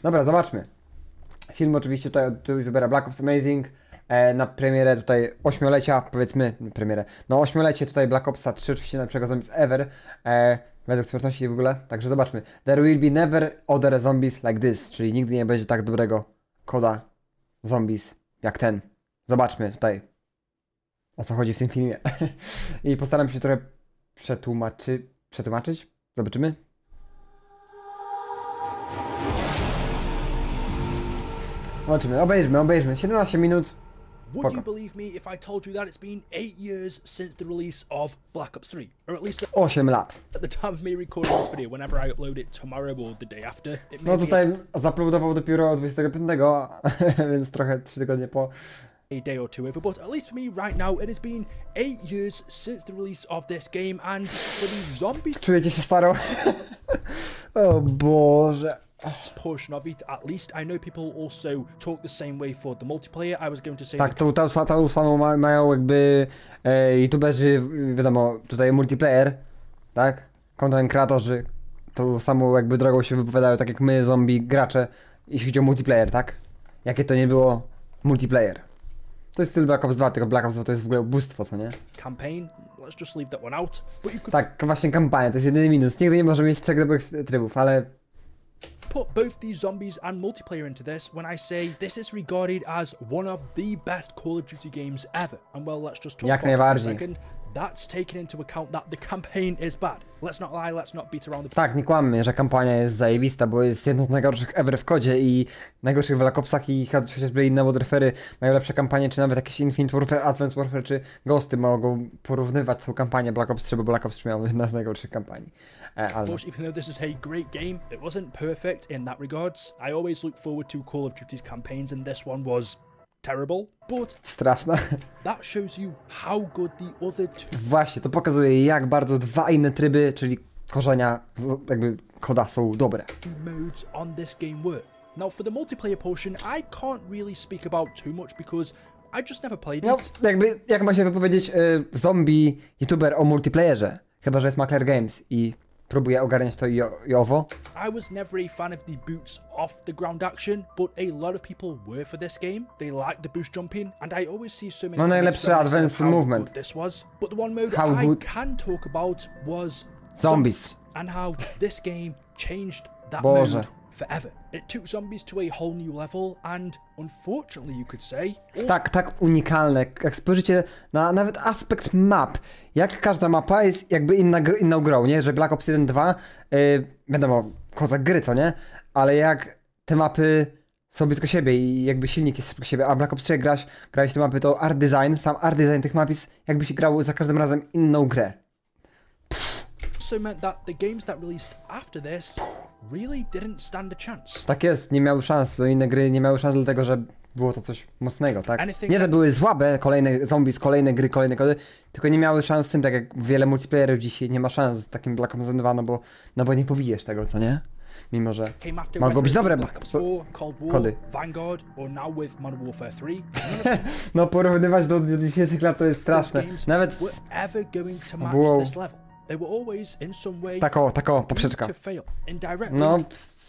Dobra, zobaczmy. Film oczywiście tutaj od youtubera Black Ops Amazing na premierę tutaj 8-lecia, powiedzmy, premierę, no 8-lecie tutaj Black Opsa 3, oczywiście najlepszego zombies ever, według społeczności w ogóle, także zobaczmy. There will be never other zombies like this, czyli nigdy nie będzie tak dobrego koda zombies jak ten. Zobaczmy tutaj, o co chodzi w tym filmie. I postaram się trochę przetłumaczyć, zobaczymy. Zobaczymy, obejrzmy. 17 minut. Would you believe me if I told you that it's been 8 years since the release of Black Ops 3? Or at least 8 lat. at the time of me recording this video, whenever I upload it tomorrow or the day after. It may No be tutaj zaploadował dopiero 25, więc trochę 3 tygodnie po. a day or two over, but at least for me right now, it has been 8 years since the release of this game, and for the zombie Czujecie się starą? O Boże. portion of it, at least I know people also talk the same way for the multiplayer. I was going to say Tak, tą samą mają jakby youtuberzy, wiadomo, tutaj multiplayer, tak? Content kreatorzy tą samą jakby drogą się wypowiadają, tak jak my, zombie gracze, jeśli chodzi o multiplayer, tak? Jakie to nie było multiplayer. To jest styl Black Ops 2, tylko Black Ops 2 to jest w ogóle ubóstwo, co nie? campaign. Let's just leave that one out. But you could Tak, właśnie kampania, to jest jedyny minus. Nigdy nie może mieć 3 dobrych trybów, ale put both these zombies and multiplayer into this when I say this is regarded as one of the best Call of Duty games ever. And well, let's just talk Jak about it for a najbardziej. second. That's taken into account that the campaign is bad. Let's not lie, let's not beat around the tak, nie kłammy, że kampania jest zajebista, bo jest jedną z najgorszych ever w kodzie i najgorszych w Black Opsach i chociażby inne Modern Warfare'y mają lepsze kampanie, czy nawet jakieś Infinite Warfare, Advanced Warfare, czy Ghosty mogą porównywać tą kampanię Black Ops 3, bo Black Ops 3 miał jedna z najgorszych kampanii. Ale Of course, even though this is a great game, it wasn't perfect in that regards. I always look forward to Call of Duty's campaigns, and this one was terrible, but straszna. that shows you how good the other two Właśnie, to pokazuje jak bardzo dwa inne tryby, czyli korzenia jakby koda są dobre. modes on this game were. Now, for the multiplayer portion, I can't really speak about too much because I just never played No, it. jakby, jak ma się wypowiedzieć zombie youtuber o multiplayerze? Chyba, że jest Macler Games i próbuje ogarniać to i owo. I was never a fan of the boots off the ground action, but a lot of people were for this game. They liked the boost jumping, and I always see so many No, comments najlepszy reminiscing of advanced how movement. good this was. But the one mode How I good. can talk about was Zombies. and how this game changed that Boże. mode forever. It took zombies to a whole new level, and unfortunately, you could say, Tak unikalne. Jak spojrzycie na nawet aspekt map, jak każda mapa jest jakby inną grą, nie? Że Black Ops 1, 2, wiadomo, kozak gry, co nie? Ale jak te mapy są blisko siebie i jakby silnik jest blisko siebie, a Black Ops 3 grałeś te mapy, to art design, sam art design tych map jest jakby się grało za każdym razem inną grę. also meant that the games that released after this really didn't stand a chance. Tak jest, nie miały szans, to inne gry nie miały szans dlatego, że było to coś mocnego, tak? Anything Nie, że that- były słabe, kolejne zombies, kolejne gry, kolejne kody, tylko nie miały szans z tym, tak jak wiele multiplayerów dzisiaj nie ma szans z takim Black Ops 2, no bo nie powidziesz tego, co nie? Mimo, że Came after mogą być whether dobre it be Black Ops 4, Cold War, kody. Vanguard, or now with Modern Warfare 3. No porównywać do dzisiejszych lat to jest straszne. Games Nawet were ever going to match było- this level. They were always in some way tako, doomed poprzeczka. to fail. Indirectly, No,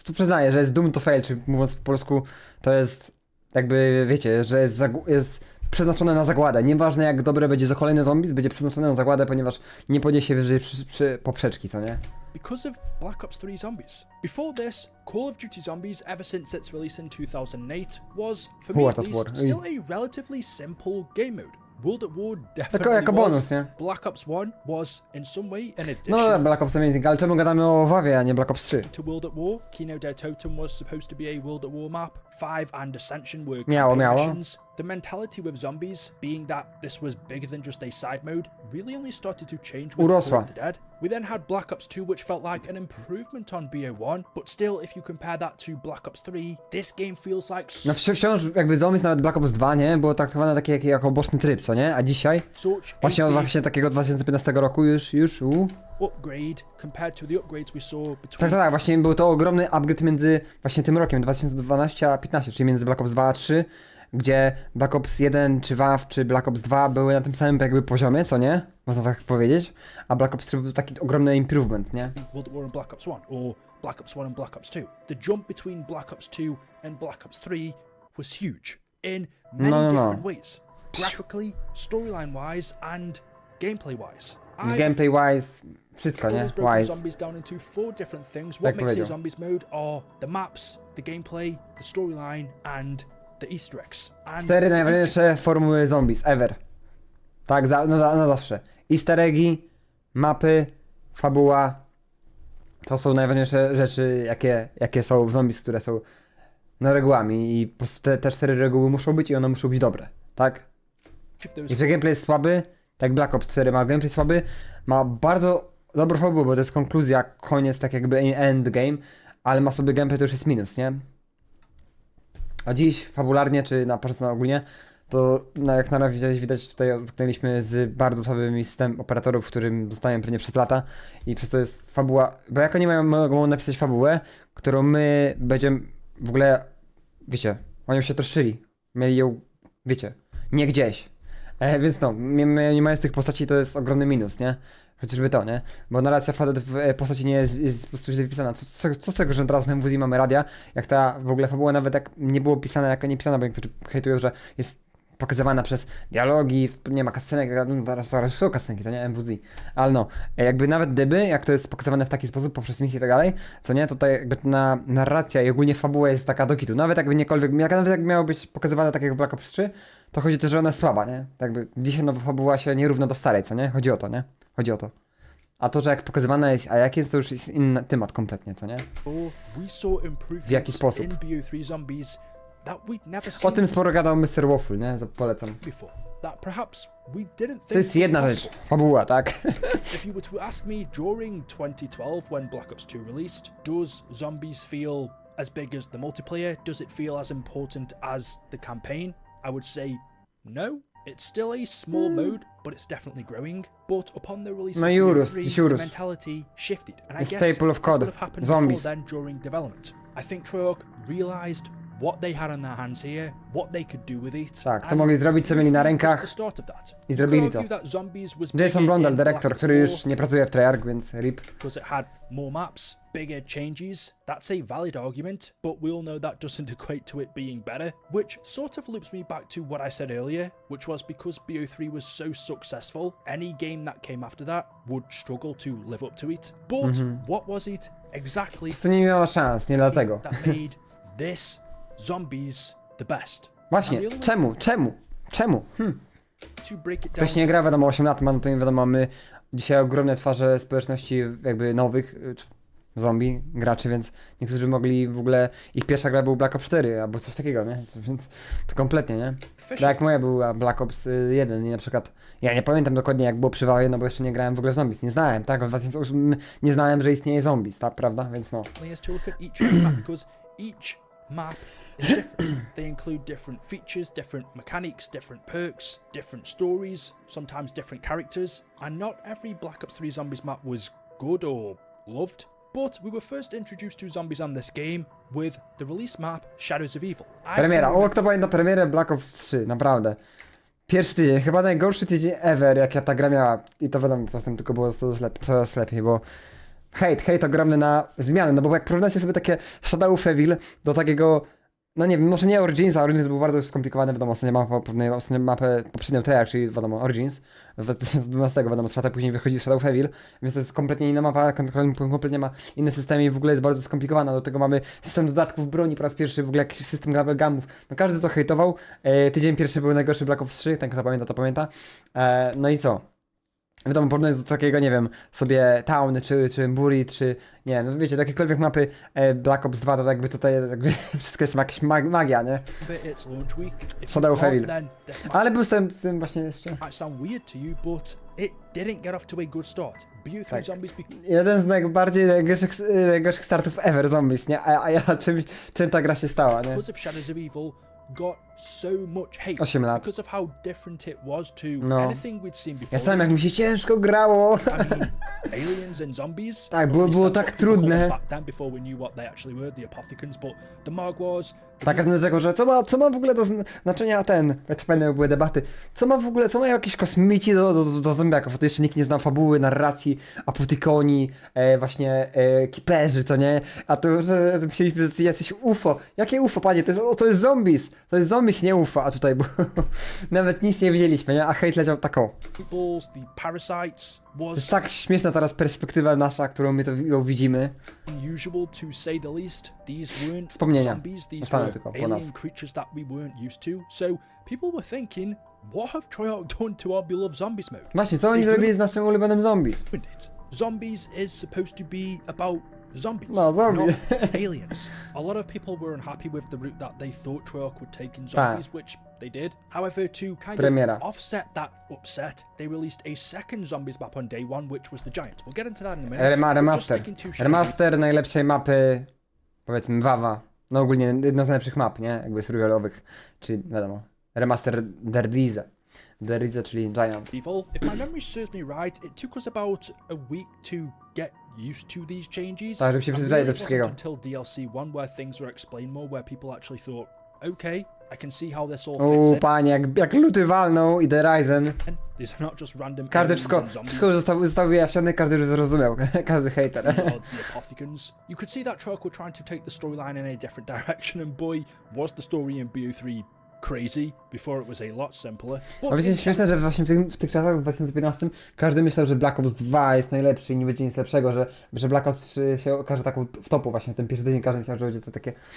tu przyznaję, że jest doomed to fail, czy mówiąc po polsku, to jest jakby, wiecie, że jest przeznaczone na zagładę. Nieważne jak dobre będzie za kolejne zombies, będzie przeznaczone na zagładę, ponieważ nie podniesie wyżej przy poprzeczki, co nie? because of Black Ops 3 Zombies. Before this, Call of Duty Zombies, ever since its release in 2008, was, for me War at at least, War. still a relatively simple game mode. World at War Jako definitely bonus, was. nie? Black Ops 1 was, in some way, an addition No, Black Ops Amazing, ale czemu gadamy o WoWie, a nie Black Ops 3? to World at War. Kino der Totem was supposed to be a World at War map. 5 and Ascension were Miało. campaign missions. The mentality with zombies, being that this was bigger than just a side mode, really only started to change with Urosła. Call of the Dead. We then had Black Ops 2, which felt like an improvement on BO1, but still, if you compare that to Black Ops 3, this game feels like No wciąż jakby zombies, nawet Black Ops 2, nie? Było traktowane takie jako boczny tryb, co nie? A dzisiaj? such Właśnie a od big właśnie takiego 2015 roku już. upgrade compared to the upgrades we saw between Tak, właśnie był to ogromny upgrade między właśnie tym rokiem, 2012 a 15, czyli między Black Ops 2 a 3, gdzie Black Ops 1, czy WAF, czy Black Ops 2 były na tym samym jakby poziomie, co nie? Można tak powiedzieć, a Black Ops 3 był taki ogromny improvement, nie? World at War and Black Ops 1, or Black Ops 1 and Black Ops 2. The jump between Black Ops 2 and Black Ops 3 was huge in many different ways. Graphically, storyline-wise, and gameplay-wise. Gameplay-wise, wszystko, nie? Broken zombies down into 4 different things. What makes a zombies mode are the maps, the gameplay, the storyline, and the easter eggs. 4 najważniejsze formuły zombies ever. Tak, na zawsze. Easter eggi, mapy, fabuła. To są najważniejsze rzeczy, jakie są w zombies, które są regułami. I po prostu te 4 reguły muszą być i one muszą być dobre. Tak? Jeżeli gameplay jest słaby, tak Black Ops 4 ma gameplay słaby, ma bardzo dobrą fabułę, bo to jest konkluzja, koniec, tak jakby endgame, ale ma sobie gameplay, to już jest minus, nie? A dziś fabularnie, czy na początku ogólnie, to jak na razie widać, tutaj utknęliśmy z bardzo słabymi systemem operatorów, w którym zostałem pewnie przez lata i przez to jest fabuła, bo jak oni mogą napisać fabułę, którą my będziemy w ogóle, wiecie, oni już się troszczyli, mieli ją, wiecie, nie gdzieś. Więc no, nie mając tych postaci, to jest ogromny minus, nie? Chociażby to, nie? Bo narracja w postaci nie jest po prostu źle wypisana. Co z tego, że teraz w MWZ mamy radia, jak ta w ogóle fabuła nawet jak nie było pisana, jak nie pisana, bo niektórzy hejtują, że jest pokazywana przez dialogi, nie ma kasenek, no teraz są kasenki, to nie MWZ. Ale no, jakby nawet gdyby, jak to jest pokazywane w taki sposób, poprzez misję i tak dalej, co nie, tutaj jakby narracja i ogólnie fabuła jest taka do kitu. Nawet jakby nawet jak miało być pokazywane tak jak w Black Ops 3, to chodzi też, że ona jest słaba, nie? Tak jakby dzisiaj nowa fabuła się nie równa do starej, co nie? Chodzi o to, nie? Chodzi o to. A to, że jak pokazywana jest, a jak jest, to już jest inny temat kompletnie, co nie? W jaki sposób? O tym sporo gadał Mr. Waffle, nie? Polecam. To jest jedna rzecz, fabuła, tak? If you were to ask me during 2012 when Black Ops 2 released, does zombies feel as big as the multiplayer? Does it feel as important as the campaign? I would say no. It's still a small mode, but it's definitely growing. But upon the release of BO3, the mentality shifted, and I guess this would have happened before then during development. I think Treyarch realized what they had on their hands here, what they could do with it. Tak, co mogli zrobić, co mieli na rękach i zrobili to. Jason Blondell, dyrektor, który już nie pracuje w Treyarch, więc RIP. Because it had more maps, bigger changes. That's a valid argument, but we all know that doesn't equate to it being better, which sort of loops me back to what I said earlier, which was because BO3 was so successful, any game that came after that would struggle to live up to it. But what was it exactly? To nie miała szans, nie dlatego. That made this zombies the best. Właśnie, czemu? Ktoś nie gra, wiadomo, 8 lat ma, no to nie wiadomo, mamy dzisiaj ogromne twarze społeczności jakby nowych zombie graczy, więc niektórzy mogli w ogóle, ich pierwsza gra był Black Ops 4 albo coś takiego, nie? Więc to kompletnie, nie? Tak jak moja była Black Ops 1 i na przykład, ja nie pamiętam dokładnie jak było przy Wawie, no bo jeszcze nie grałem w ogóle w zombies, nie znałem, tak? W 2008 nie znałem, że istnieje zombies, tak? Prawda? Więc no. Map is different. They include different features, different mechanics, different perks, different stories, sometimes different characters, and not every Black Ops 3 Zombies map was good or loved. But we were first introduced to zombies on this game with the release map Shadows of Evil. Premiera, kto pamięta premierę Black Ops 3, naprawdę. Pierwszy tydzień, chyba najgorszy tydzień ever, jak ja ta gra miała. I to wiadomo, potem tylko było coraz lepiej, bo hejt ogromny na zmiany, no bo jak porównacie sobie takie Shadow of Evil do takiego, no nie wiem, może nie Origins, a Origins był bardzo skomplikowane, wiadomo, ostatnia mapę poprzednią Treyarch, czyli wiadomo Origins, z 2012, wiadomo, 3 lata później wychodzi Shadow of Evil, więc to jest kompletnie inna mapa, kompletnie ma inny system i w ogóle jest bardzo skomplikowana, do tego mamy system dodatków broni, po raz pierwszy w ogóle jakiś system gamów, no każdy to hejtował, tydzień pierwszy był najgorszy Black Ops 3, ten kto pamięta to pamięta, no i co? Wiadomo, porównując do takiego, nie wiem, sobie Town, czy Bury, czy nie wiem, no wiecie, jakiekolwiek mapy Black Ops 2, to jakby tutaj jakby wszystko jest jakaś magia, nie? Shadow of Evil. Ale był z tym właśnie jeszcze. Tak. Jeden z najgorszych startów ever zombies, nie? A ja czym ta gra się stała, nie? so much hate 8 lat. because of how different it was to No. anything we'd seen before. Ja sam jak mi się ciężko grało. I mean, aliens and zombies. Tak, Or było- at least było that's tak what people called trudne. them back then before we knew what they actually were, the apothecans, but the Mogwars. Tak, dlatego, że co ma w ogóle do znaczenia były debaty, co mają jakieś kosmici do zombiaków, to jeszcze nikt nie znał fabuły, narracji, apotykonii, właśnie kiperzy, to nie, a to, że myśleliśmy, że jacyś UFO, jakie UFO, panie, to jest zombies, nie UFO, a tutaj nawet nic nie wiedzieliśmy, nie, a hejt leciał taką. Balls, the parasites To was jest tak śmieszna teraz perspektywa nasza, którą my to widzimy. unusual to say the least. These weren't Wspomnienia. zombies, these Zostaną were tylko po nas. alien creatures that we weren't used to. So people were thinking, what have Treyarch done to our beloved zombies mode? Właśnie, co oni zrobili z naszym ulubionym zombies? Zombies is supposed to be about zombies, No, zombie. not aliens. A lot of people were unhappy with the route that they thought Treyarch would take in zombies, which they did. However, to Premiera. of offset that upset, they released a second zombies map on day one, which was the Giant. We'll get into that in a minute. We're just Remaster. sticking to shows. Remaster najlepszej mapy, powiedzmy Wawa. No ogólnie jedna z najlepszych map, nie? Jakby survivalowych. Czyli wiadomo. Remaster Der Riese. Der Riese, czyli Giant. Evil. If my memory serves me right, it took us about a week to get used to these changes. Tak, żeby się And przyzwyczaić do really it wszystkiego. wasn't until DLC 1 where things were explained more, where people actually thought, okay, I can see how this all fits O in. panie, jak luty walnął i The Ryzen. These are not just random Każdy aliens and zombies. wszystko został wyjaśnione, każdy już zrozumiał. Każdy hater. or the apothecans. You could see that Treyarch were trying to take the storyline in a different direction, and boy, was the story in BO3 crazy before it was a lot simpler. A wiecie, jest śmieszne, że właśnie w tych czasach w 2015 każdy myślał, że Black Ops 2 jest najlepszy i nie będzie nic lepszego, że Black Ops 3 się okaże taką w topu właśnie, w ten pierwszy tydzień każdy myślał, że będzie to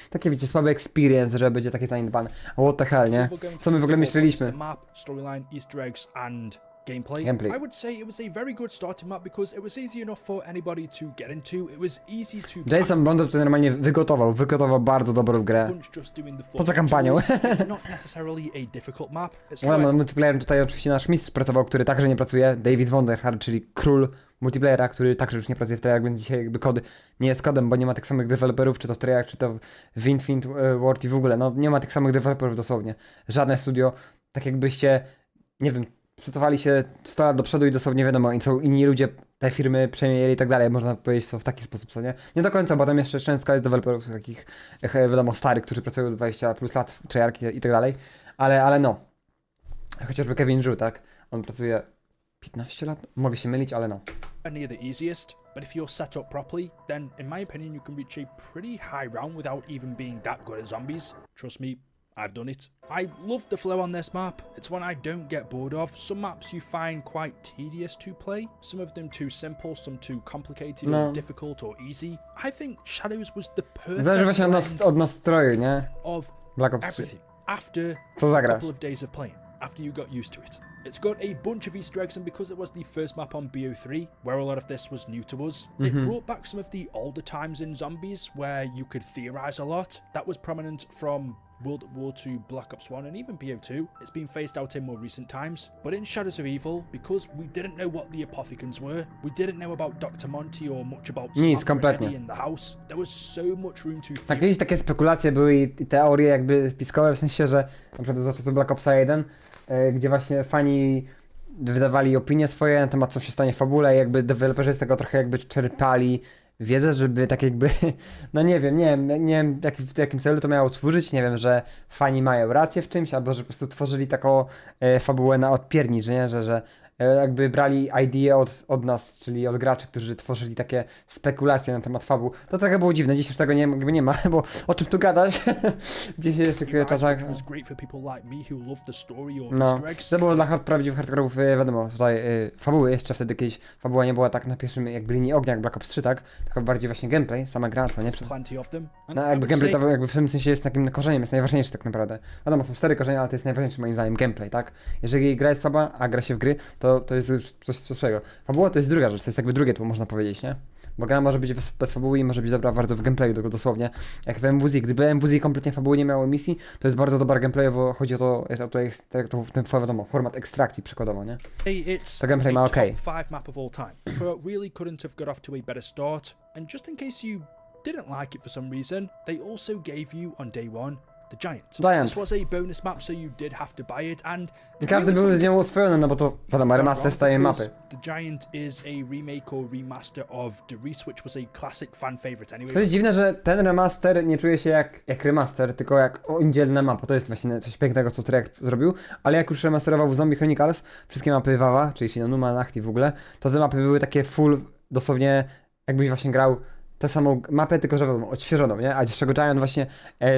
takie wiecie, słaby experience, że będzie takie zaniedbane. A what the hell, nie? Co my w ogóle myśleliśmy? The map, storyline, Easter eggs, and gameplay. Gameplay. I would say it was a very good starting map because it was easy enough for anybody to get into. It was easy to Jason Bond to normalnie wygotował bardzo dobrą grę. punch just doing the Poza kampanią. It's not necessarily a difficult map. It's No, how multiplayerem tutaj oczywiście nasz mistrz pracował, który także nie pracuje, David Wonderhard, czyli król multiplayera, który także już nie pracuje w Treyarch, więc dzisiaj jakby kod nie jest kodem, bo nie ma tych samych deweloperów, czy to w Treyarch, czy to w Infinite Ward i w ogóle, no nie ma tych samych deweloperów dosłownie. Żadne studio, tak jakbyście, nie wiem, pracowali się 100 lat do przodu i dosłownie wiadomo, i co inni ludzie te firmy przejęli i tak dalej, można powiedzieć to w taki sposób, co nie? Nie do końca, bo tam jeszcze często jest deweloperów takich, wiadomo, starych, którzy pracują 20 plus lat w Treyarch i tak dalej, ale no. Chociażby Kevin Zhu, tak? On pracuje 15 lat? Mogę się mylić, ale no. near the easiest, but if you're set up properly, then in my opinion you can reach a pretty high round without even being that good at zombies. Trust me, I've done it. I love the flow on this map. It's one I don't get bored of. Some maps you find quite tedious to play, some of them too simple, some too complicated No. or difficult or easy. I think Shadows was the perfect Zależy właśnie blend od nastroju, nie? of Black Ops 3. everything after Co a zagrasz? couple of days of playing, after you got used to it. It's got a bunch of Easter eggs, and because it was the first map on BO3, where a lot of this was new to us, it brought back some of the older times in zombies where you could theorize a lot. That was prominent from World War II, Black Ops 1, and even BO2. It's been phased out in more recent times. But in Shadows of Evil, because we didn't know what the apothecans were, we didn't know about Dr. Monty or much about Nic, Samantha and kompletnie. Eddie in the house, there was so much room to Tak, kiedyś takie spekulacje były i teorie jakby spiskowe, w sensie, że na przykład za czasów Black Opsa 1, gdzie właśnie fani wydawali opinie swoje na temat, co się stanie w fabule i jakby deweloperzy z tego trochę jakby czerpali wiedzę, żeby tak jakby, no nie wiem w jakim celu to miało służyć, nie wiem, że fani mają rację w czymś, albo że po prostu tworzyli taką fabułę na odpiernicz, nie, że jakby brali idea od nas, czyli od graczy, którzy tworzyli takie spekulacje na temat fabuł. To trochę było dziwne, dziś już tego nie ma, bo o czym tu gadać w dzisiejszych czasach. It was great for people like me who love the story or No, Easter eggs. to było dla prawdziwych hardkorów, wiadomo, tutaj fabuły, jeszcze wtedy kiedyś fabuła nie była tak na pierwszym jakby linii ognia jak Black Ops 3, tak? Tylko bardziej właśnie gameplay, sama gra, to nie? Plenty of them. And No I jakby would gameplay say to jakby w tym sensie jest takim korzeniem, jest najważniejszy tak naprawdę. Wiadomo, są 4 korzenie, ale to jest najważniejszy moim zdaniem gameplay, tak? Jeżeli gra jest słaba, a gra się w gry, to jest już coś swojego. Fabuła to jest druga rzecz, to jest jakby drugie tło, można powiedzieć, nie? Bo gra może być bez fabuły i może być dobra bardzo w gameplayu, tylko dosłownie. Jak w MWZ, gdyby MWZ kompletnie fabuły nie miało misji, to jest bardzo dobra gameplayowo, chodzi o to ten wiadomo, format ekstrakcji przykładowo, nie? it's To gameplay a ma top okej. 5 map of all time. Treyarch really couldn't have got off to a better start. And just in case you didn't like it for some reason, they also gave you on day one the Giant. Giant. This was a bonus map, so you did have to buy it, and I każdy był z nią oswojony, no bo to wiadomo, remaster z tej mapy. The Giant is a remake or remaster of The Reese, which was a classic fan favorite anyway. To jest dziwne, że ten remaster nie czuje się jak remaster, tylko jak indzielna mapa. To jest właśnie coś pięknego, co Treyarch zrobił, ale jak już remasterował w Zombie Chronicles wszystkie mapy WoWa, czyli Shinonuma, Nachti w ogóle, to te mapy były takie full, dosłownie jakbyś właśnie grał tę samą mapę, tylko że wiadomo, odświeżoną, nie? A czego Giant właśnie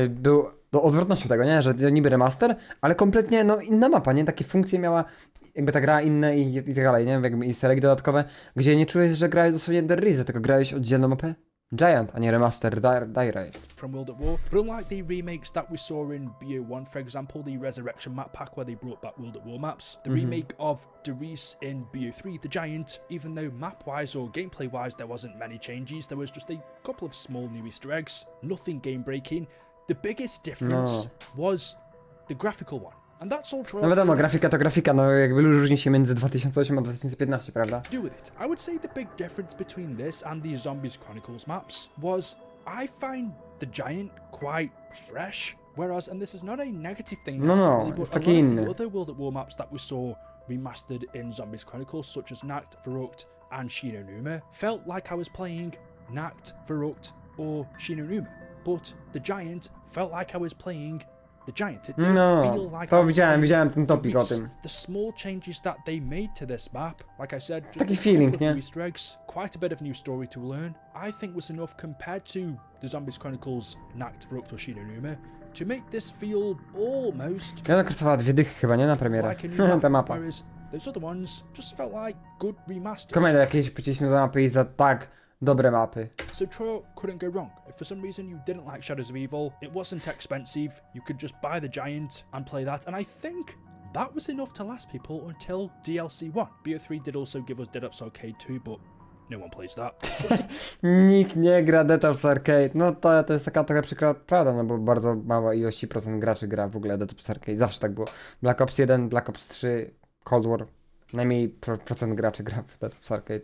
był odwrotnością tego, nie? Że niby remaster, ale kompletnie no inna mapa, nie? Takie funkcje miała, jakby ta gra inne i tak dalej, nie? Jakby easter eggi dodatkowe, gdzie nie czujesz, że grałeś dosłownie The Reese, tylko grałeś oddzielną mapę Giant, a nie remaster Dire Race. From World at War, but unlike the remakes that we saw in BO1, for example, the Resurrection map pack where they brought back World at War maps, the remake of Reese in BO3, the Giant, even though map-wise or gameplay-wise there wasn't many changes, there was just a couple of small new Easter eggs, nothing game-breaking. The biggest difference was the graphical one. And that's all true. No wiadomo, grafika to grafika, no jakby różni się między 2008 a 2015, prawda? Do with it. I would say the big difference between this and the Zombies Chronicles maps was I find the Giant quite fresh, whereas, and this is not a negative thing necessarily, but a lot of the other World at War maps that we saw remastered in Zombies Chronicles, such as Nacht, Verrucht, and Shinonuma, felt like I was playing Nacht, Verrucht, or Shinonuma, but the Giant felt like I was playing the Giant. It didn't feel like to widziałem ten topik o tym. The small changes that they made to this map, like I said, just taki feeling, nie? Easter eggs, quite a bit of new story to learn, I think was enough compared to the Zombies Chronicles Nacht, Verrucht or Shinonuma to make this feel almost Ja kosztowała 2 dychy chyba, nie? Na premierę. like a new map, Ta mapa. whereas those other ones just felt like good remasters. Komentarz jakieś przycisnął za mapy i za tak dobre mapy. So Troy couldn't go wrong. If for some reason you didn't like Shadows of Evil, it wasn't expensive, you could just buy the Giant and play that, and I think that was enough to last people until DLC 1. BO3 did also give us Dead Ups Arcade 2, but no one plays that. Nikt nie gra Dead Ups Arcade. No to jest taka trochę przykra prawda, no bo bardzo mała ilości procent graczy gra w ogóle Dead Ups Arcade. Zawsze tak było. Black Ops 1, Black Ops 3, Cold War. Najmniej procent graczy gra w Dead Ups Arcade.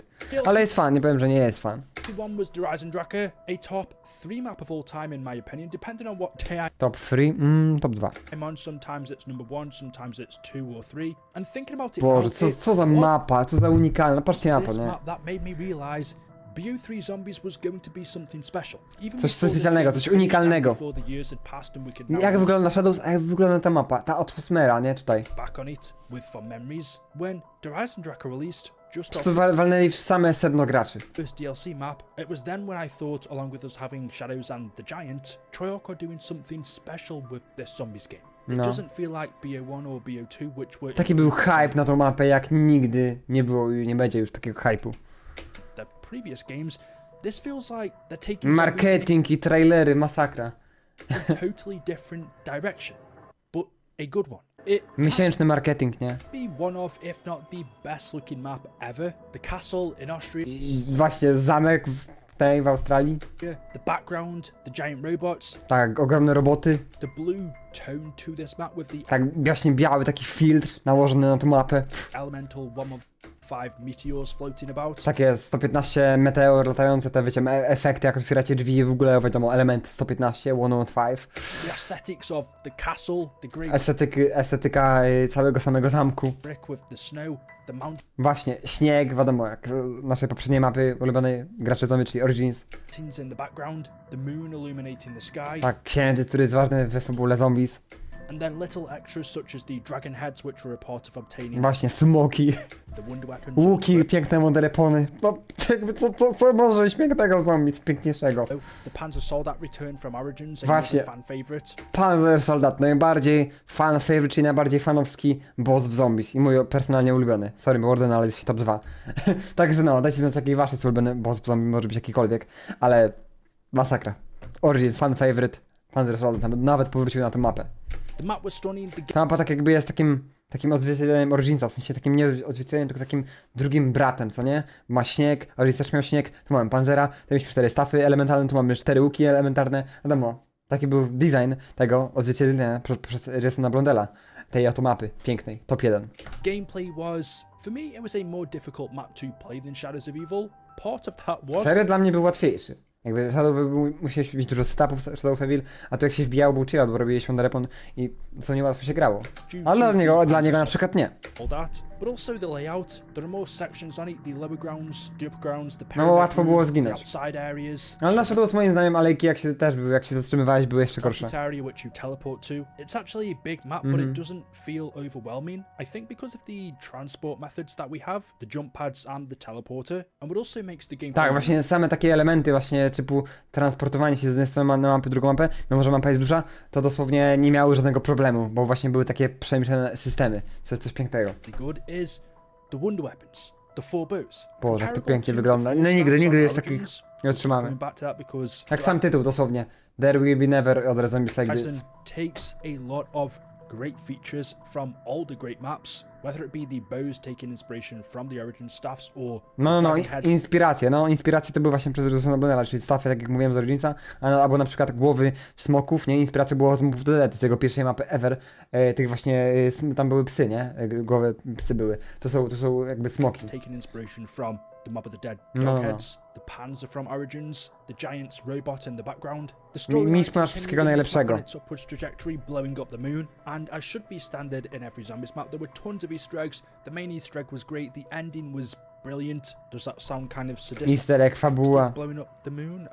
Ale jest fan, nie powiem, że nie jest fan. One was the Rise and Dracker, a top 3 map of all time in my opinion, depending on what day Top 3? Top 2. I'm on. Sometimes it's number 1, sometimes it's 2 or 3. And thinking about it, Boże, co za mapa, co za unikalna. Patrzcie na to, this nie? map that made me realize BO3 Zombies was going to be something special. Even Coś before this specjalnego, game coś finished and unikalnego. before the years had passed and we could now Jak wygląda Shadows, a jak wygląda ta mapa? Ta atmosfera, nie? Tutaj. back on it with fond memories. When the Rise and Dracker released, just Po off prostu walnęli w same sedno graczy. the first DLC map, it was then when I thought, along with us having Shadows and the Giant, Treyarch are doing something special with this Zombies game. It No. doesn't feel like BO1 or BO2, which were Taki był hype na tą mapę, jak nigdy nie było i nie będzie już takiego hype'u. the previous games. This feels like they're taking Zombies Marketing i trailery, masakra. in a totally different direction, but a good one. It Miesięczny marketing, nie? be one of, if not the best looking map ever. The castle in Austria, I właśnie zamek w Australii. the background, the giant robots, Tak, ogromne roboty. the blue tone to this map with the Tak, właśnie biały taki filtr nałożony na tą mapę. elemental 115 meteors floating about. Takie 115 meteor latające, te wiecie, efekty jak otwieracie drzwi i w ogóle wiadomo, element 115, 115. The aesthetics of the castle, the great Estetyka całego samego zamku. brick with the snow, the Właśnie, śnieg, wiadomo, jak nasze poprzednie mapy ulubionej graczy zombie, czyli Origins. mountains in the background, the moon illuminating the sky, Tak, księżyc, który jest ważny we fabule zombies. and then little extras such as the dragon heads, which were a part of obtaining Właśnie, smoki, the wonder weapons. łuki, piękne modelepony. No, jakby co może być pięknego w zombies, piękniejszego. The Panzer Soldat return from Origins, Właśnie. another fan favorite. Panzer Soldat, najbardziej fan favorite, czyli najbardziej fanowski boss w zombies i mój personalnie ulubiony. Sorry, Warden, ale jest top 2. Także no, dajcie znać jaki wasz jest ulubiony boss w zombie, może być jakikolwiek, ale masakra. Origins, fan favorite, Panzer Soldat, nawet powrócił na tę mapę. The map was stunning. The Ta mapa tak jakby jest takim odzwierciedleniem Originsa, w sensie takim nie odzwierciedleniem, tylko takim drugim bratem, co nie? Ma śnieg, Origins też miał śnieg, tu mamy Panzera, tu mieliśmy 4 stafy elementarne, tu mamy 4 łuki elementarne, wiadomo, taki był design tego odzwierciedlenia przez Jasona Blondela, tej oto mapy, pięknej, top 1. gameplay was, for me, it was a more difficult map to play than Shadows of Evil. Part of that was Serio dla mnie był łatwiejszy. Jakby Shadow musiałeś mieć dużo setupów Shadow Evil, a to jak się wbijało był chill, bo robiliśmy na repon i co niełatwo się grało. Ale dla niego na przykład nie. All that, but also the layout. There are more sections on it, the lower grounds, the upper grounds, the No łatwo było the zginąć. outside areas. Ale na Shadows moim zdaniem alejki jak się też były, jak się zatrzymywałeś były jeszcze gorsze. Target area which you teleport to. It's actually a big map, but it doesn't feel overwhelming. I think because of the transport methods that we have, the jump pads and the teleporter, and what also makes the game. Tak, właśnie same takie elementy właśnie typu transportowanie się z jednej strony na mapę, drugą mapę, mimo że mapa jest duża, to dosłownie nie miały żadnego problemu, bo właśnie były takie przemyślane systemy, co jest coś pięknego. The good is the wonder weapons, the 4 bows. Boże, jak to pięknie wygląda. No nigdy już takich nie otrzymamy. Coming back to that because Jak sam tytuł dosłownie. There will be never other zombies like this. Horizon takes a lot of great features from all the great maps, whether it be the bows taking inspiration from the origin staffs or No, Head. inspiracje to były właśnie przez Rosenobunela, czyli staffy, tak jak mówiłem z Originsa, albo na przykład głowy smoków, nie? Inspiracja była z mobów z tego pierwszej mapy ever, tych właśnie, tam były psy, nie? Głowy psy były, to są jakby smoki. Taking inspiration from the Mob of the Dead No. Dogheads, the Panzer from Origins, the Giants robot in the background. The story Mistrz masz wszystkiego najlepszego. its upwards trajectory, blowing up the moon, and as should be standard in every zombies map, there were tons of Easter eggs. The main Easter egg was great, the ending was brilliant. Does that sound kind of sadistic? Easter egg, fabuła, Blowing up the moon?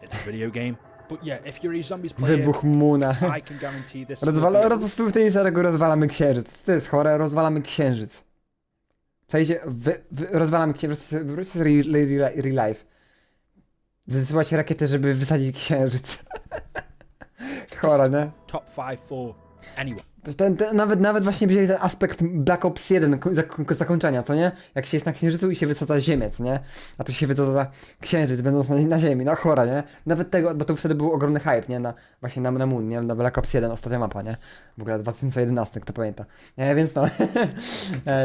It's a video game. But yeah, if you're a zombies player, wybuch Moona. I can guarantee this. Po prostu w tej serii rozwalamy księżyc. To jest chore, rozwalamy księżyc. Przejdzie, rozwalamy księżyc, wróćcie z real life. Wysyłacie rakietę, żeby wysadzić księżyc. Chore, nie? Top 5 for anyone. Nawet właśnie wzięli ten aspekt Black Ops 1 zakończenia, co nie? Jak się jest na księżycu i się wysadza ziemię, co nie? A tu się wysadza księżyc, będąc na ziemi, no chora, nie? Nawet tego, bo to wtedy był ogromny hype, nie? Właśnie na Moon, nie? Na Black Ops 1, ostatnia mapa, nie? W ogóle 2011, kto pamięta. Więc no.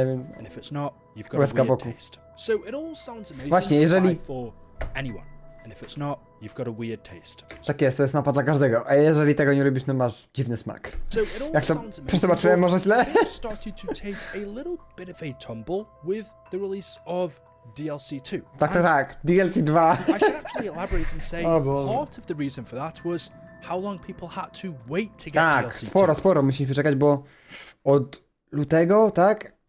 Więc... And if it's not, you've got Łezka a weird wokół. taste. So it all sounds amazing. Właśnie, jeżeli- For anyone. And if it's not, you've got a weird taste. Tak jest, to jest mapa dla każdego. A jeżeli tego nie lubisz, no masz dziwny smak. So it all Jak to sounds amazing. przezobaczyłem, może źle? but it started to take a little bit of a tumble with the release of DLC 2. Tak. DLC 2. I should actually elaborate and say Oh, boy. part of the reason for that was how long people had to wait to get Tak, DLC 2. sporo musieliśmy czekać, bo od lutego, tak?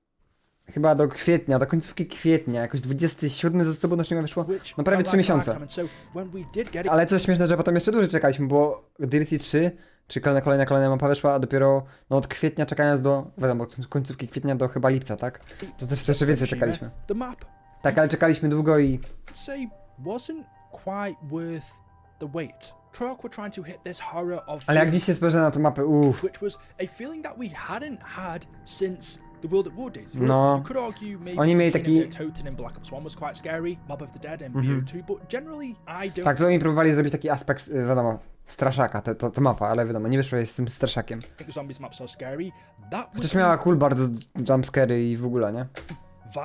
Chyba do kwietnia, do końcówki kwietnia, jakoś 27 ze sobą nie wyszło, Which no prawie felt 3 like miesiące. time. And so when we did get it, Ale co śmieszne, że potem jeszcze dłużej czekaliśmy, bo DLC 3, czy kolejna mapa wyszła, a dopiero no, od kwietnia czekając do, wiadomo, końcówki kwietnia do chyba lipca, tak? To też jeszcze więcej czekaliśmy. the map, Tak, ale czekaliśmy długo i... I'd say, wasn't quite worth the wait. Treyarch were trying to hit this horror of Ale jak dziś się spojrzę na tą mapę, which was a feeling that we hadn't had since the World at War days. No. You could argue maybe Oni mieli Kingdom taki... Toten in Black Ops 1 was quite scary, Mob of the Dead in BO2, but generally I don't Tak, to oni próbowali zrobić taki aspekt, wiadomo, straszaka, ta mapa, ale wiadomo, nie wyszło z tym straszakiem. think zombies maps are scary. That was Chociaż miała cool bardzo jumpscary i w ogóle, nie?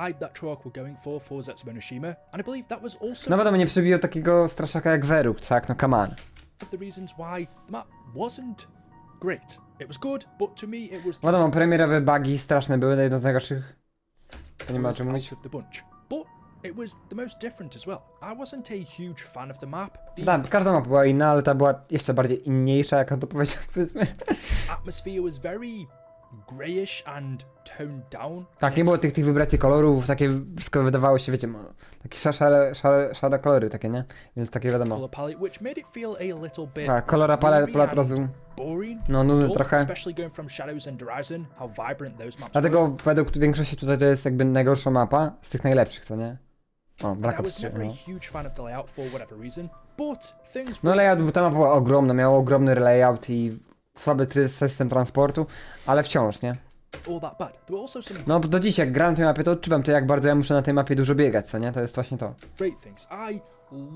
vibe that Treyarch were going for Zetsumonoshima, and I believe that was also No wiadomo, nie przebiło takiego straszaka jak Weruk, tak? No come on. one of the reasons why the map wasn't great. It was good, but to me it was Wiadomo, premierowe bugi straszne były, jedno z najgorszych. To nie ma o czym mówić. out of the bunch. But it was the most different as well. I wasn't a huge fan of the map. The Tak, każda mapa była inna, ale ta była jeszcze bardziej inniejsza, jak on to powiedział, powiedzmy. atmosphere was very greyish and toned down. Tak, nie było tych wibracji kolorów, takie wszystko wydawało się, wiecie, takie szare kolory takie, nie? Więc takie wiadomo. Color palette, which made it feel a little bit Tak, kolora palet rozu. boring. No, nudny dull, trochę. Especially going from Shadows and Horizon, how vibrant those maps Dlatego według większości tutaj to jest jakby najgorsza mapa z tych najlepszych, co nie? O, were. Black I Ops was 3, never no. a huge fan of the layout for whatever reason, but things No layout, bo ta mapa była ogromna, miała ogromny layout i słaby system transportu, ale wciąż, nie? all that bad. There were also some No do dziś jak gram na tej mapie, to odczuwam to, jak bardzo ja muszę na tej mapie dużo biegać, co nie? To jest właśnie to. great things. I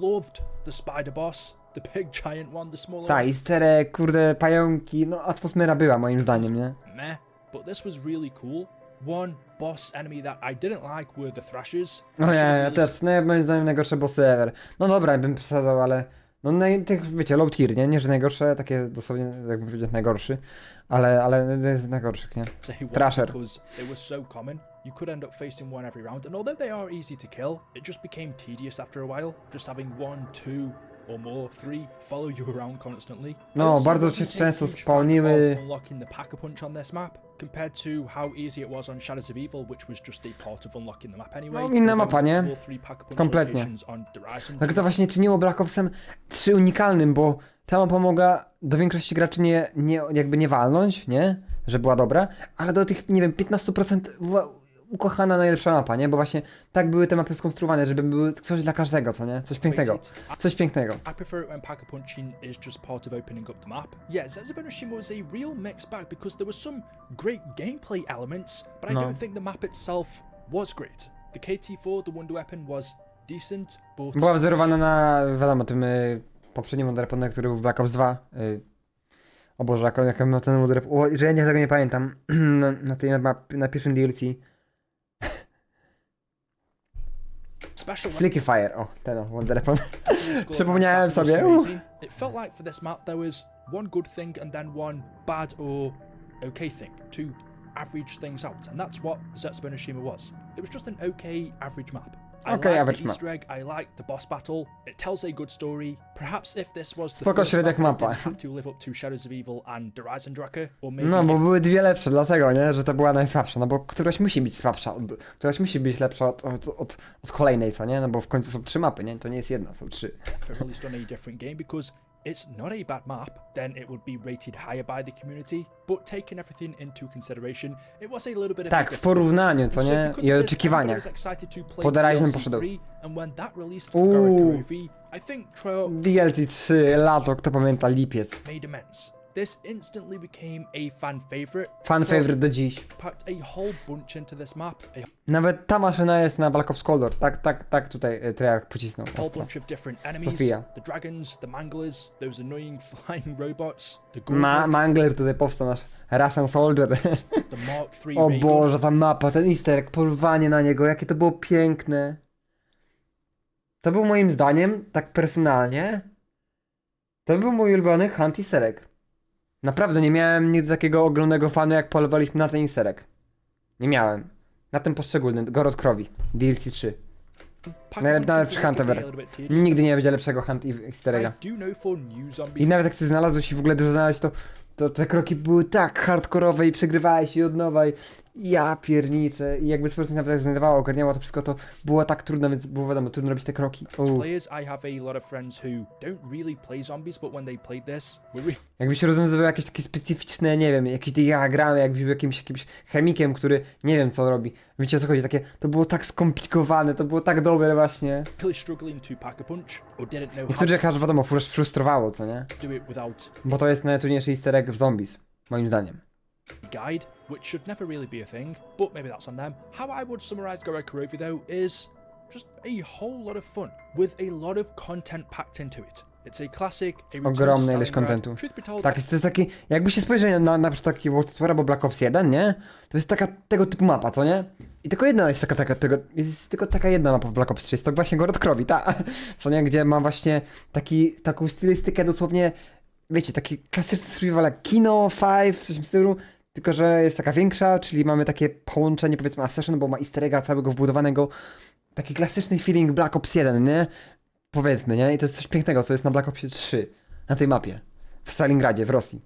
loved the spider boss, the big giant one, the smaller Tak, one. easter egg, kurde, pająki, no atmosfera była moim zdaniem, nie? Meh, but this was really cool. One boss enemy that I didn't like were the Thrashers. No ja też, no moim zdaniem najgorsze bossy ever. No dobra, bym przesadzał, ale No tych, wiecie, low tier, nie? Nie, że najgorsze, takie dosłownie, jakbym powiedział, najgorszy. Ale z najgorszych, nie? Say why, Trasher. because they were so common, you could end up facing one every round, and although they are easy to kill, it just became tedious after a while, just having 1, 2, or more, 3 follow you around constantly. No, Also, bardzo wasn't się a często huge fan spawniły. of unlocking the pack-a-punch on this map, compared to how easy it was on Shadows of Evil, which was just a part of unlocking the map anyway. No, inna mapa, nie? 2 or 3 pack-a-punch Kompletnie. locations on the Ryzen. Tak to właśnie czyniło Black Opsem 3 unikalnym, bo ta mapa mogła do większości graczy jakby nie walnąć, nie? Że była dobra, ale do tych, nie wiem, 15% była ukochana najlepsza mapa, nie? Bo właśnie tak były te mapy skonstruowane, żeby były coś dla każdego, co nie? Coś pięknego. Coś pięknego. I prefer it when pack-a-punching is just part of opening up the map. Yeah, Zetsubenoshima was a real mixed bag because there were some great gameplay elements, but I don't think the map itself was great. The KT-4, the Wonder Weapon, was decent, but... Była wzorowana na, wiadomo, tym poprzednim Wonder Weaponie, który był w Black Ops 2. O Boże, jak miał ten Wonder Weapon, że ja tego nie pamiętam. na pierwszym DLC. Slicky Fire, o, ten Wonder Weapon. Przypomniałem sobie. It felt like for this map there was one good thing and then one bad or okay thing to average things out, and that's what Zetsubenoshima was. It was just an okay average map. I Okay, like average the Easter egg, I like the boss battle, it tells a good story. Perhaps if this was the Spoko first średek map, it mapa. didn't have to live up to Shadows of Evil and the Ryzen Tracker, or maybe No, bo były dwie lepsze, dlatego, nie? Że to była najsłabsza, no bo któraś musi być słabsza, któraś musi być lepsza od kolejnej, co nie? No bo w końcu są 3 mapy, nie? To nie jest jedna, są 3. if it released on a different game, because it's not a bad map, then it would be rated higher by the community, but taking everything into consideration, it was a little bit of a Tak, w disappointment. porównaniu, co So nie? because I of this, oczekiwania. everybody was excited to play Pod Ryzen DLC poszedł. 3, and when that released, Uuu. Kamerka, I think DLC 3, lato, kto pamięta, lipiec. made amends. This instantly became a fan favorite. Fan favorite do dziś. Packed a whole bunch into this map. Nawet ta maszyna jest na Black Ops Cold War. Tak tutaj Treyarch pocisnął. A whole ostro. bunch of different enemies. Sofia. The dragons, the manglers, those annoying flying robots, the Mangler tutaj powstał, nasz Russian Soldier. the Mark III O Raider. Boże, ta mapa, ten easter egg, polowanie na niego, jakie to było piękne. To był moim zdaniem, tak personalnie, to był mój ulubiony hunt easter egg. Naprawdę nie miałem nigdy takiego ogromnego fanu, jak polowaliśmy na ten easter egg. Nie miałem. Na ten poszczególny, Gorod Krowi, DLC 3. Najlepszy hunt ever. Nigdy nie będzie lepszego hunt easter egga. I nawet jak ty znalazłeś i w ogóle dużo znaleźć, to te kroki były tak hardkorowe i przegrywałeś i od nowa i ja pierniczę. I jakby społeczność nawet jak znajdowało, ogarniało to wszystko, to było tak trudno, więc było wiadomo, trudno robić te kroki. Players, I have a lot of friends who don't really play zombies, but when they played this, Jakby się rozwiązywały jakieś takie specyficzne, nie wiem, jakieś diagramy, jakbyś był jakimś chemikiem, który nie wiem co robi. Wiecie o co chodzi, takie, to było tak skomplikowane, to było tak dobre właśnie. really struggling to pack a punch or didn't know how Niektórych jakaś wiadomo, frustrowało, co nie? to do it without Bo to jest najtrudniejszy easter egg w zombies, moim zdaniem. a guide, which should never really be a thing, but maybe that's on them. How I would summarize Gorokurovi though is just a whole lot of fun with a lot of content packed into it. It's a classic, a return to Ogromna ilość Stalingrad. kontentu. Truth be told, Tak, jest to taki, jakby się spojrzeli na przykład taki World War albo Black Ops 1, nie? To jest taka tego typu mapa, co nie? I tylko jedna jest jest tylko taka jedna mapa w Black Ops 3, jest to właśnie Gorod Krowi, ta, co nie? Gdzie ma właśnie taką stylistykę dosłownie, wiecie, taki klasyczny survival jak Kino 5, coś w tym stylu, tylko że jest taka większa, czyli mamy takie połączenie powiedzmy Assassin, bo ma easter egga całego wbudowanego, taki klasyczny feeling Black Ops 1, nie? Powiedzmy, nie? I to jest coś pięknego, co jest na Black Opsie 3, na tej mapie, w Stalingradzie, w Rosji.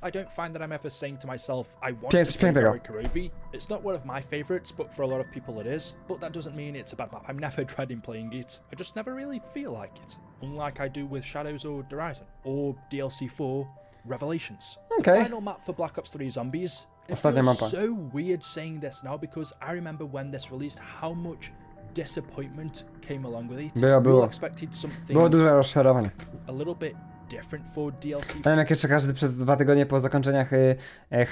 I don't find that I'm ever saying to myself, I want Piękny, to play pięknego. Gorokurovi. It's not one of my favorites, but for a lot of people it is. But that doesn't mean it's a bad map. I'm never dreading playing it. I just never really feel like it. Unlike I do with Shadows or Horizon, or DLC 4 Revelations. Okay. The final map for Black Ops 3 Zombies. It Ostatnia feels mapa. so weird saying this now because I remember when this released how much disappointment came along with it. Było. We all expected something Było duże rozczarowanie. a little bit different for DLC. Pamiętam jak jeszcze każdy przez 2 tygodnie po zakończeniach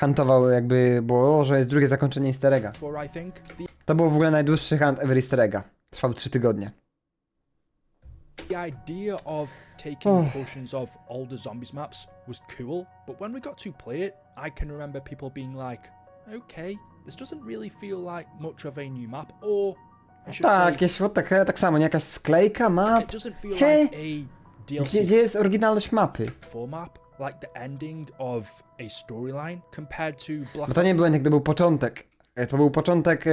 huntował, jakby było, że jest drugie zakończenie easter egga. 4, I think. To był w ogóle najdłuższy hunt ever easter egga. Trwał 3 tygodnie. The idea of taking portions of older zombies maps was cool, but when we got to play it, I can remember people being like, okay, this doesn't really feel like much of a new map, or I should Tak, say, jakieś tak samo, nie jakaś sklejka map. it doesn't feel Hey. like a Gdzie jest oryginalność mapy? map, like the ending of a storyline compared to Black Bo to nie był ending, to był początek. To był początek...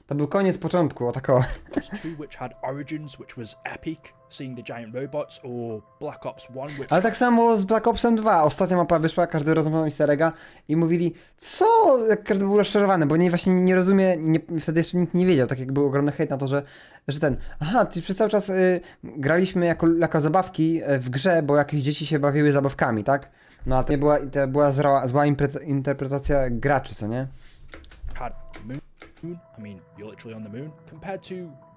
To był koniec początku, o tak o. Ops 2, which had Origins, which was epic, seeing the giant robots, or Black Ops 1, which... Ale tak samo z Black Opsem 2. Ostatnia mapa wyszła, każdy rozmawiał easter egga i mówili, co? Jak każdy był rozczarowany, bo właśnie nie rozumie, wtedy jeszcze nikt nie wiedział, tak jak był ogromny hejt na to, że ten, aha, ty przez cały czas graliśmy jako zabawki w grze, bo jakieś dzieci się bawiły zabawkami, tak? No a to była zła interpretacja graczy, co nie? had moon. I mean, you're literally on the moon. Compared to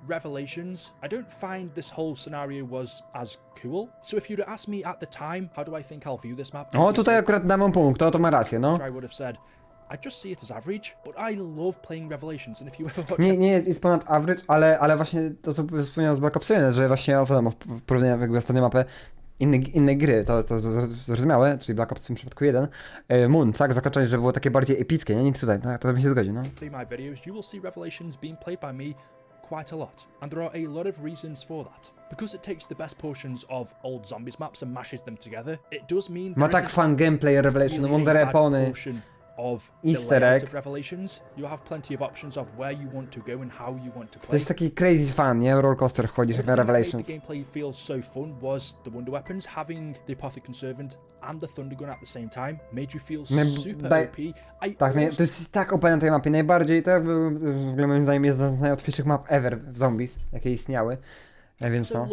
Revelations, I don't find this whole scenario was as cool. So if you'd asked me at the time, how do I think I'll view this map? O, tutaj akurat dam mu punkt, to ma rację, no. I would have said, I just see it as average, but I love playing Revelations, and if you ever watch... Nie jest ponad average, ale właśnie to, co wspomniałem z Black Ops 1, że właśnie w porównaniu jakby ostatnią mapę, inne gry, to zrozumiałe, czyli Black Ops w tym przypadku 1, Moon, tak, zakończenie, że było takie bardziej epickie, nie? Nic tutaj, tak, to bym się zgodził, no. In my videos, you will see Revelations being played by me quite a lot, and there are a lot of reasons for that. Because it takes the best portions of old Zombies maps and mashes them together, it does mean Ma tak fun gameplay Revelation, wonder repony, of Easter the layout egg. of Revelations. You have plenty of options of where you want to go and how you want to To play. jest taki crazy fun, nie? Rollercoaster wchodzisz jak na Revelations. The gameplay feels so fun was the wonder weapons. Having the Apothecary Servant and the Thunder Gun at the same time made you feel super OP. Tak, to jest tak OP na tej mapie, najbardziej, to w ogóle moim zdaniem jest jedna z najłatwiejszych map ever w Zombies, jakie istniały. Więc no.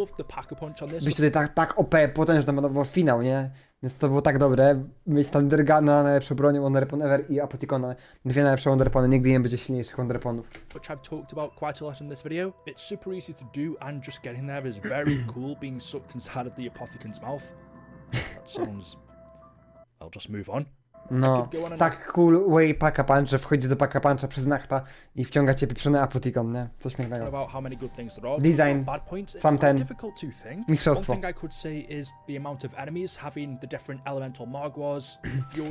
Byś tutaj tak OP, potężne, bo to był finał, nie? Więc to było tak dobre. Mieć Thunderguna, najlepszą bronią, Wonderpon ever i Apothicona. Dwie najlepsze Wonderpony, nigdy nie będzie silniejszych Wonderponów. Which I've talked about quite a lot in this video. It's super easy to do and just getting there is very cool being sucked inside of the Apothecan's mouth. That sounds... I'll just move on. No, tak cool way Packa Punch, że wchodzisz do Packa Puncha przez nachta i wciąga cię pieprzony Apothicon, nie? Coś pięknego. Design, sam ten, mistrzostwo.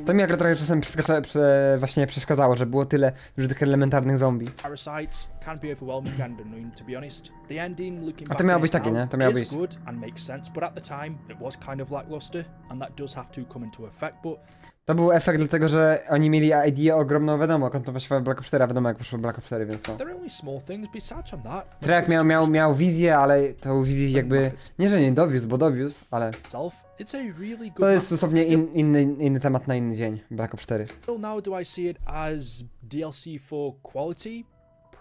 To mi akurat trochę czasem właśnie przeszkadzało, że było tyle już tych elementarnych zombie. A to miało być takie, nie? To miało być. To był efekt dlatego, że oni mieli idea ogromną, wiadomo, kontynuować Black Ops 4, a wiadomo jak poszło Black Ops 4, więc no. Treyarch miał wizję, ale tą wizję jakby, nie że nie dowiózł, bo dowiózł, ale to jest dosłownie inny temat na inny dzień, Black Ops 4. Now do I see it as DLC for quality?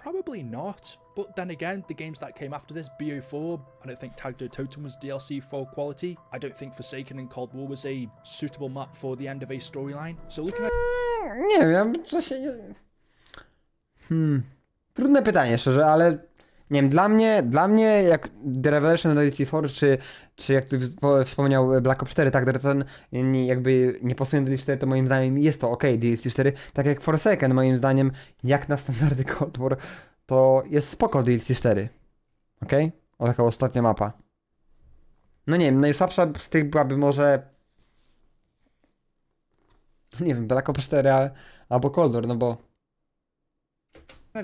Probably not. But then again, the games that came after this, BO4, I don't think Tag Totem was DLC for quality. I don't think Forsaken and Cold War was a suitable map for the end of a storyline. So looking at... Nie wiem, co się... Trudne pytanie, szczerze, ale... Nie wiem, dla mnie jak The Revelation DLC4, czy jak tu wspomniał Black Ops 4, tak, ten jakby nie pasuje do DLC4, to moim zdaniem jest to ok, DLC4, tak jak Forsaken moim zdaniem, jak na standardy Cold War, to jest spoko DLC4, ok? O, taka ostatnia mapa. No nie wiem, najsłabsza z tych byłaby może... Nie wiem, Black Ops 4 albo Cold War, no bo...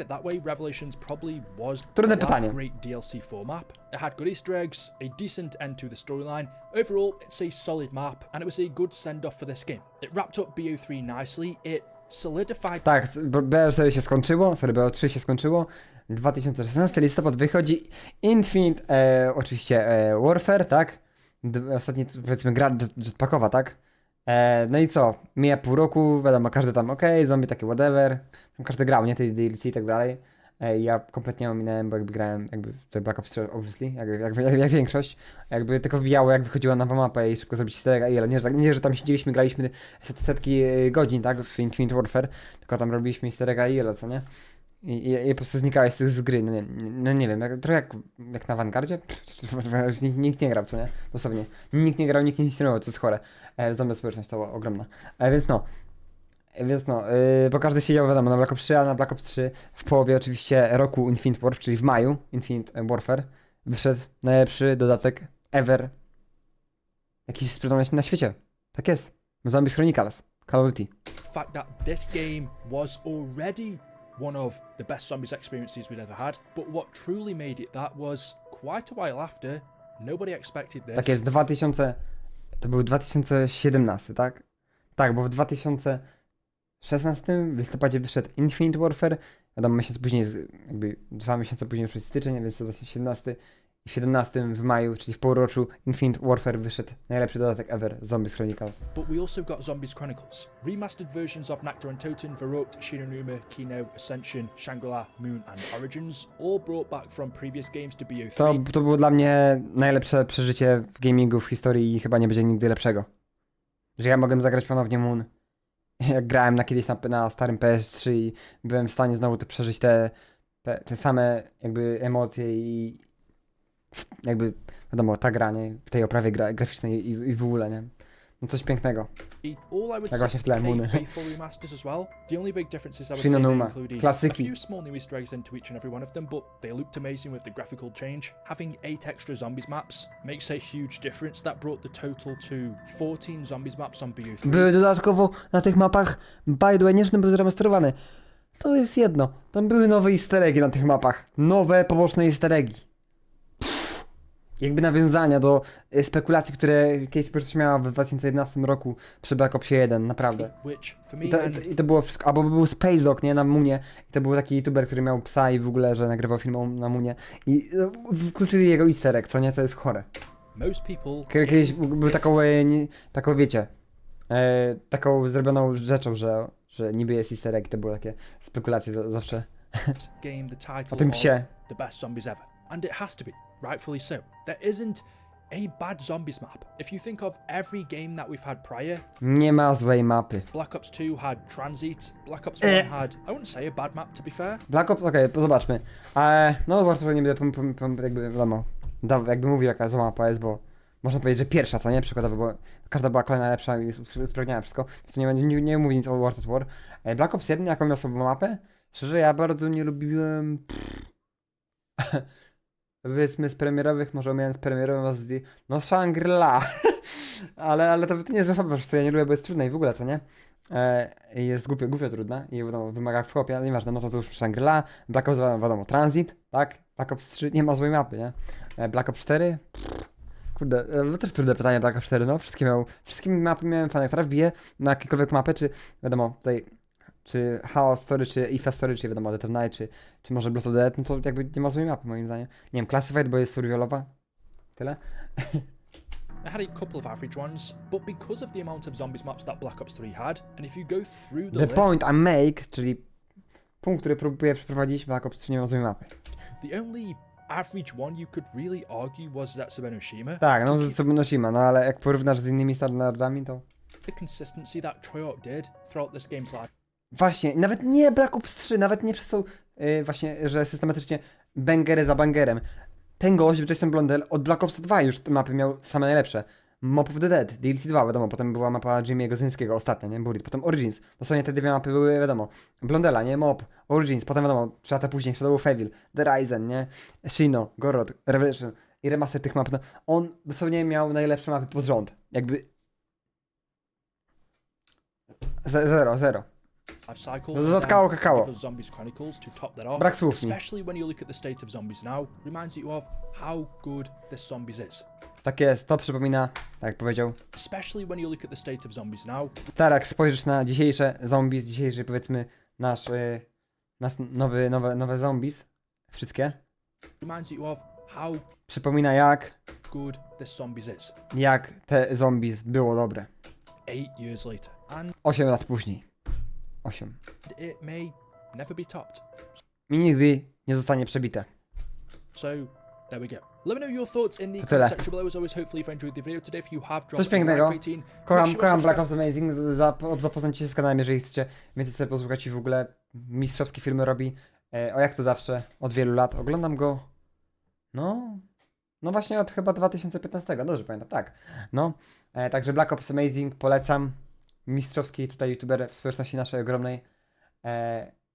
That way, Revelations probably was Trudne the pytanie. last great DLC for map. It had good Easter eggs, a decent end to the storyline. Overall, it's a solid map, and it was a good send-off for this game. It wrapped up BO3 nicely. It solidified... Tak, BO4 się skończyło, BO3 się skończyło. 2016 listopad wychodzi Infinite, oczywiście Warfare, tak? Ostatni, powiedzmy, gra jetpackowa, tak? No i co? Mija pół roku, wiadomo, każdy tam zombie takie whatever, tam każdy grał, nie? Tej DLC i tak dalej. Ja kompletnie ominąłem, bo jakby grałem w tej Black Ops 3, obviously, jak większość. Jakby tylko wbijało, jak wychodziła nowa mapa i szybko zrobić easter egga, nie, że tam siedzieliśmy, graliśmy setki godzin, tak? W Infinite Warfare, tylko tam robiliśmy easter egga i co nie? I po prostu znikałeś z gry, no nie wiem, trochę jak na Vanguardzie? Nikt nie grał, co nie? Dosłownie. Nikt nie grał, nikt nie streamował, co jest chore. Zombie społeczność to była ogromna. Więc no, bo każdy siedział, wiadomo, na Black Ops 3, a na Black Ops 3 w połowie oczywiście roku Infinite Warfare, czyli w maju Infinite Warfare, wyszedł najlepszy dodatek ever, jaki się sprzedał na świecie. Tak jest. Zombies Chronicles, Call of Duty. Fact that this game was already one of the best Zombies experiences we'd ever had, but what truly made it that was quite a while after Nobody expected this. Tak jest, to był 2017, tak? Tak, bo w 2016 w listopadzie wyszedł Infinite Warfare, wiadomo, miesiąc później, jakby 2 miesiące później już jest styczeń, więc to 2017. I w 17 w maju, czyli w półroczu, Infinite Warfare wyszedł najlepszy dodatek ever, Zombies Chronicles. But we also got Zombies Chronicles. Remastered versions of Nectar and Toten, Verrückt, Shiranuma, Kino, Ascension, Shangri-La, Moon and Origins, all brought back from previous games to BO3. To było dla mnie najlepsze przeżycie w gamingu w historii i chyba nie będzie nigdy lepszego. Że ja mogłem zagrać ponownie Moon. Jak grałem kiedyś na starym PS3 i byłem w stanie znowu przeżyć te same jakby emocje i jakby, wiadomo, ta gra, nie? W tej oprawie graficznej i w ogóle, nie? No coś pięknego. Tak właśnie w tle, Moony. The only big differences I would say Shinonuma, including a klasyki. few small new easter eggs into each and every one of them, but they looked amazing with the graphical change. Having 8 extra zombies maps makes a huge difference. That brought the total to 14 zombies maps on BO3. Były dodatkowo na tych mapach, by the way, nie, że były zremasterowane. To jest jedno. Tam były nowe easter eggi na tych mapach. Nowe, poboczne easter eggi. Jakby nawiązania do spekulacji, które kiedyś społeczność miała w 2011 roku przy Black Opsie 1, naprawdę. I to było wszystko, albo był Space Dog, nie, na Moonie. I to był taki youtuber, który miał psa i w ogóle, że nagrywał film na Moonie. I wkluczyli jego easter egg, co nie, to jest chore. Kiedyś był taką wiecie, taką zrobioną rzeczą, że niby jest easter egg, to były takie spekulacje zawsze. O tym psie. And it has to be, rightfully so. There isn't a bad zombies map. If you think of every game that we've had prior, nie ma złej mapy. Black Ops 2 had Transit, Black Ops 1 had, I wouldn't say a bad map to be fair. Black Ops, okej, zobaczmy. No bardzo nie będę jakby wiadomo, jakby mówił jaka zła mapa jest, bo można powiedzieć, że pierwsza, co nie? Przykładowo, bo każda była kolejna lepsza i usprawniała wszystko, więc to nie mówi nic o World at War. Black Ops 1, jaką miał sobie mapę? Szczerze, ja bardzo nie lubiłem... Powiedzmy z premierowych, może omijając premierową no Shangri-La. ale to nie jest zła mapa, co ja nie lubię, bo jest trudna i w ogóle, co nie? Jest głupio trudna i no, wymaga w chłopie, ale nieważne, no to już Shangri-La, Black Ops 2, wiadomo, Transit, tak? Black Ops 3 nie ma złej mapy, nie? Black Ops 4, kurde, no też trudne pytanie Black Ops 4, no, wszystkie mapy miałem fajne, która wbije na jakiekolwiek mapę, czy wiadomo, tutaj, czy Chaos Story, czy IFA Story, czy wiadomo, Death of Night, czy może Blood of the Dead, no to jakby nie ma złej mapy moim zdaniem. Nie wiem, Classified, bo jest survivalowa, tyle. I had a couple of average ones, but because of the amount of zombies maps that Black Ops 3 had, and if you go through the list, point I make, czyli punkt, który próbuję przeprowadzić, Black Ops 3 nie ma złej mapy. The only average one you could really argue was Zetsubenoshima. Tak, no Zetsubenoshima, no ale jak porównasz z innymi standardami, to... The consistency that Treyarch did throughout this game's life. Właśnie, nawet nie Black Ops 3, nawet nie przez to właśnie, że systematycznie bangery za bangerem. Ten gość, Jason Blondell, od Black Ops 2 już te mapy miał same najlepsze. Map of the Dead, DLC 2, wiadomo, potem była mapa Jimmy'ego Zyńskiego, ostatnia, nie? Burit, potem Origins. Dosłownie te dwie mapy były, wiadomo, Blondella, nie? Mop, Origins, potem wiadomo, 3 lata później, Shadow of Evil, The Ryzen, nie? Shino, Gorod, Revelation i remaster tych map, no. On dosłownie miał najlepsze mapy pod rząd. Jakby... Zero. Zatkało kakao. Brak słów mi. Especially when you look at the state of zombies now, reminds you of how good this zombies is. Tak jest, to przypomina, tak jak powiedział. Especially when you look at the state of zombies now. Tak, jak spojrzysz na dzisiejsze zombies, dzisiejszy powiedzmy nasz nowe zombies, wszystkie. Reminds you of how przypomina jak good this zombies is. Jak te zombies było dobre. 8 years later. And 8 lat później. 8. It may never be topped. I nigdy nie zostanie przebite. So, there we go. Let me know your thoughts in the tyle. comment section below. As always, hopefully you've enjoyed the video today. If you have dropped Coś pięknego. Kocham Black Ops subscribe. Amazing. Zapoznajcie się z kanałem, jeżeli chcecie więcej sobie posłuchać i w ogóle mistrzowskie filmy robi. O jak to zawsze, od wielu lat. Oglądam go, no właśnie od chyba 2015, dobrze pamiętam, tak. No, także Black Ops Amazing polecam. Mistrzowski tutaj youtuber w społeczności naszej ogromnej.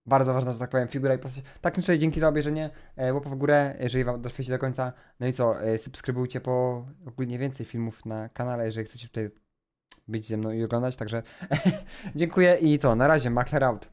Bardzo ważna, że tak powiem, figura i postać. Tak, niczego dzięki za obejrzenie. Łapę w górę, jeżeli wam doszliście do końca. No i co, subskrybujcie po ogólnie więcej filmów na kanale, jeżeli chcecie tutaj być ze mną i oglądać. Także dziękuję i co, na razie, Makler out.